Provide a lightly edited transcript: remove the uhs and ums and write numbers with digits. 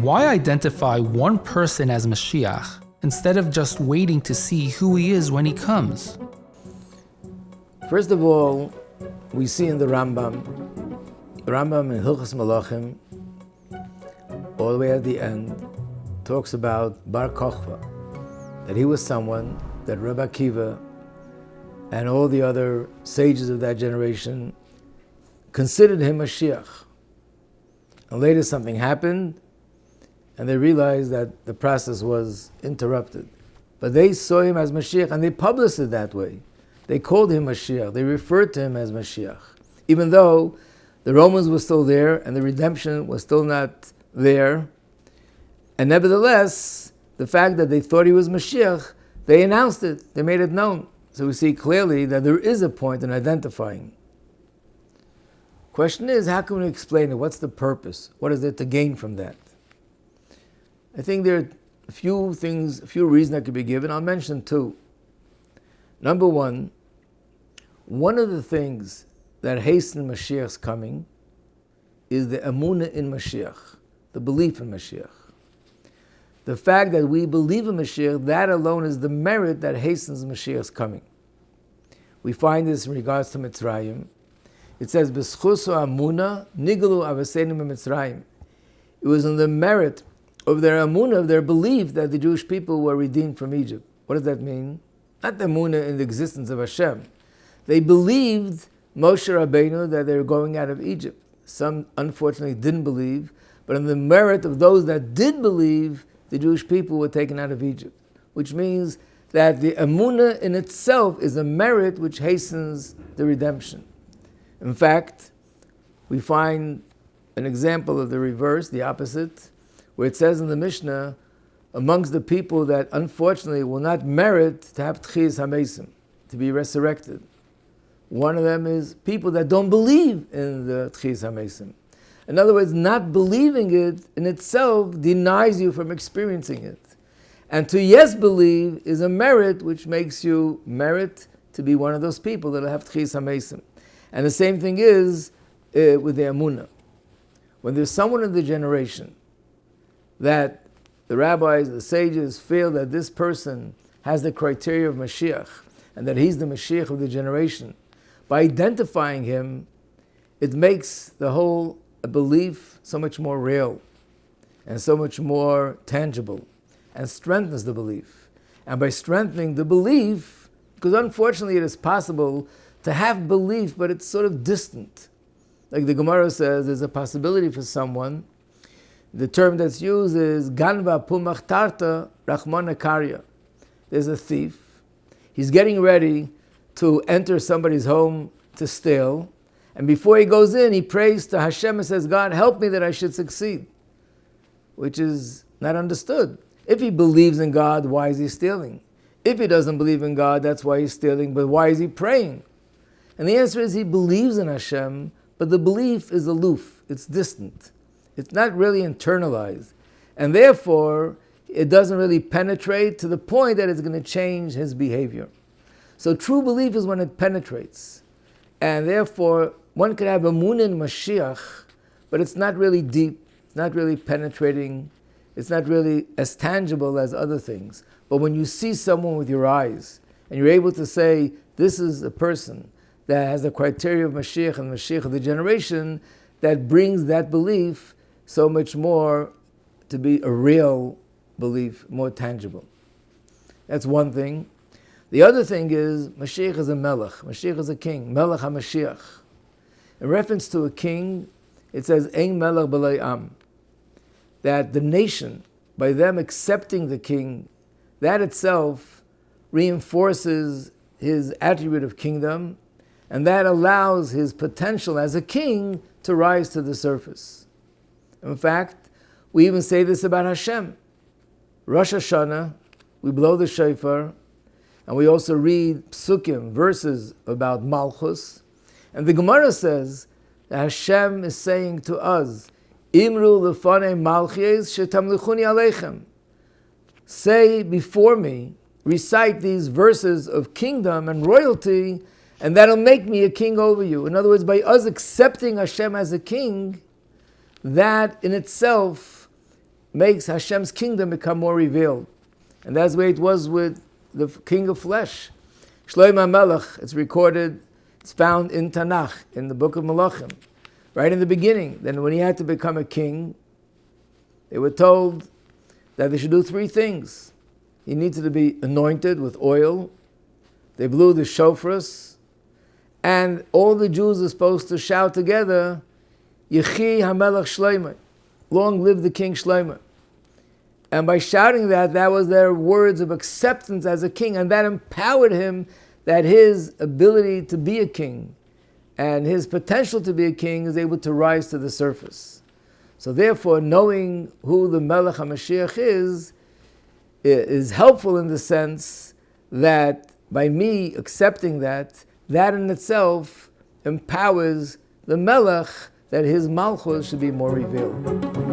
Why identify one person as Mashiach instead of just waiting to see who he is when he comes? First of all, we see in the Rambam in Hilchos Malachim, all the way at the end, talks about Bar Kochva, that he was someone that Rabbi Akiva and all the other sages of that generation considered him Mashiach. And later something happened, and they realized that the process was interrupted. But they saw him as Mashiach, and they published it that way. They called him Mashiach. They referred to him as Mashiach. Even though the Romans were still there, and the redemption was still not there. And nevertheless, the fact that they thought he was Mashiach, they announced it. They made it known. So we see clearly that there is a point in identifying. Question is, how can we explain it? What's the purpose? What is there to gain from that? I think there are a few reasons that could be given. I'll mention two. Number one of the things that hasten Mashiach's coming is the emunah in Mashiach, the belief in Mashiach. The fact that we believe in Mashiach, that alone is the merit that hastens Mashiach's coming. We find this in regards to Mitzrayim. It says, "B'schuso amuna nigalu avaseinu b'Mitzrayim." It was in the merit of their amunah, of their belief, that the Jewish people were redeemed from Egypt. What does that mean? Not the amunah in the existence of Hashem. They believed Moshe Rabbeinu that they were going out of Egypt. Some unfortunately didn't believe, but in the merit of those that did believe, the Jewish people were taken out of Egypt, which means that the emunah in itself is a merit which hastens the redemption. In fact, we find an example of the reverse, the opposite, where it says in the Mishnah, amongst the people that unfortunately will not merit to have Tchias HaMesim, to be resurrected. One of them is people that don't believe in the Tchias HaMesim. In other words, not believing it in itself denies you from experiencing it. And to yes believe is a merit which makes you merit to be one of those people that will have Tchias HaMesim. And the same thing is with the Amunah. When there's someone in the generation that the rabbis, the sages feel that this person has the criteria of Mashiach and that he's the Mashiach of the generation, by identifying him, it makes the whole belief so much more real and so much more tangible and strengthens the belief. And by strengthening the belief, because unfortunately it is possible to have belief, but it's sort of distant. Like the Gemara says, there's a possibility for someone, the term that's used is Ganva Pumach Tarta Rachmana Karya. There's a thief. He's getting ready to enter somebody's home to steal. And before he goes in, he prays to Hashem and says, God, help me that I should succeed. Which is not understood. If he believes in God, why is he stealing? If he doesn't believe in God, that's why he's stealing. But why is he praying? And the answer is he believes in Hashem, but the belief is aloof. It's distant. It's not really internalized. And therefore, it doesn't really penetrate to the point that it's going to change his behavior. So true belief is when it penetrates. And therefore, one could have emunah in Mashiach, but it's not really deep, it's not really penetrating, it's not really as tangible as other things. But when you see someone with your eyes, and you're able to say, this is a person that has the criteria of Mashiach and Mashiach of the generation, that brings that belief so much more to be a real belief, more tangible. That's one thing. The other thing is, Mashiach is a melech. Mashiach is a king. Melech HaMashiach. In reference to a king, it says, Ein melech b'lei am. That the nation, by them accepting the king, that itself reinforces his attribute of kingdom, and that allows his potential as a king to rise to the surface. In fact, we even say this about Hashem. Rosh Hashanah, we blow the shofar, and we also read psukim, verses about Malchus. And the Gemara says that Hashem is saying to us, Imru lefanei malchies shetamlichuni aleichem. Say before me, recite these verses of kingdom and royalty, and that'll make me a king over you. In other words, by us accepting Hashem as a king, that in itself makes Hashem's kingdom become more revealed. And that's the way it was with the king of flesh. Shloma Melech, it's recorded, it's found in Tanakh, in the book of Malachim, right in the beginning. Then when he had to become a king, they were told that they should do three things. He needed to be anointed with oil. They blew the shofars, and all the Jews are supposed to shout together, Yechi HaMelech Shloma, long live the king Shloma. And by shouting that, that was their words of acceptance as a king, and that empowered him, that his ability to be a king and his potential to be a king is able to rise to the surface. So therefore, knowing who the Melech HaMashiach is helpful in the sense that by me accepting that, that in itself empowers the Melech that his Malchus should be more revealed.